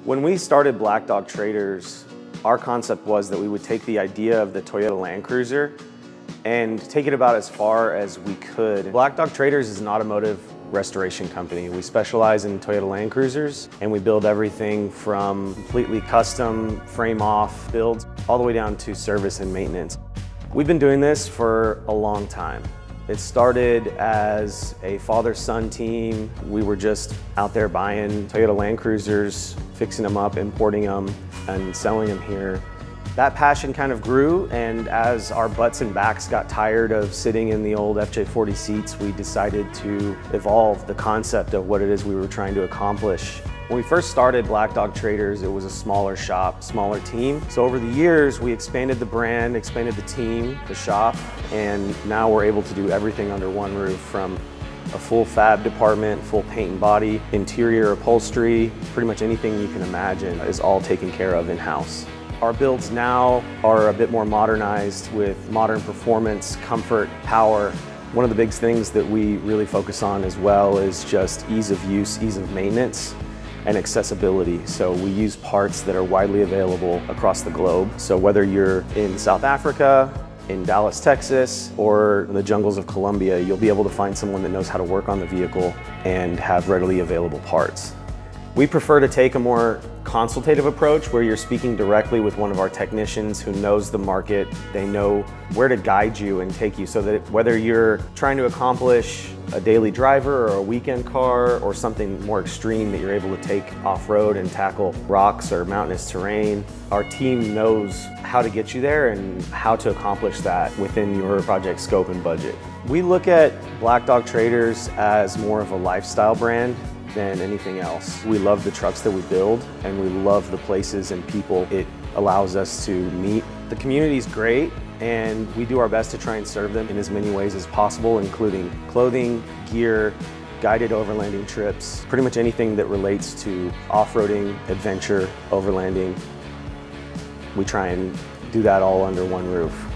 When we started Black Dog Traders, our concept was that we would take the idea of the Toyota Land Cruiser and take it about as far as we could. Black Dog Traders is an automotive restoration company. We specialize in Toyota Land Cruisers, and we build everything from completely custom frame-off builds all the way down to service and maintenance. We've been doing this for a long time. It started as a father-son team. We were just out there buying Toyota Land Cruisers, fixing them up, importing them, and selling them here. That passion kind of grew, and as our butts and backs got tired of sitting in the old FJ40 seats, we decided to evolve the concept of what it is we were trying to accomplish. When we first started Black Dog Traders, it was a smaller shop, smaller team. So over the years, we expanded the brand, expanded the team, the shop, and now we're able to do everything under one roof, from a full fab department, full paint and body, interior upholstery, pretty much anything you can imagine is all taken care of in-house. Our builds now are a bit more modernized with modern performance, comfort, power. One of the big things that we really focus on as well is just ease of use, ease of maintenance, and accessibility. So we use parts that are widely available across the globe. So whether you're in South Africa, in Dallas, Texas, or in the jungles of Colombia, you'll be able to find someone that knows how to work on the vehicle and have readily available parts. We prefer to take a more consultative approach where you're speaking directly with one of our technicians who knows the market. They know where to guide you and take you, so that whether you're trying to accomplish a daily driver or a weekend car or something more extreme that you're able to take off-road and tackle rocks or mountainous terrain, our team knows how to get you there and how to accomplish that within your project scope and budget. We look at Black Dog Traders as more of a lifestyle brand than anything else. We love the trucks that we build, and we love the places and people it allows us to meet. The community is great, and we do our best to try and serve them in as many ways as possible, including clothing, gear, guided overlanding trips, pretty much anything that relates to off-roading, adventure, overlanding. We try and do that all under one roof.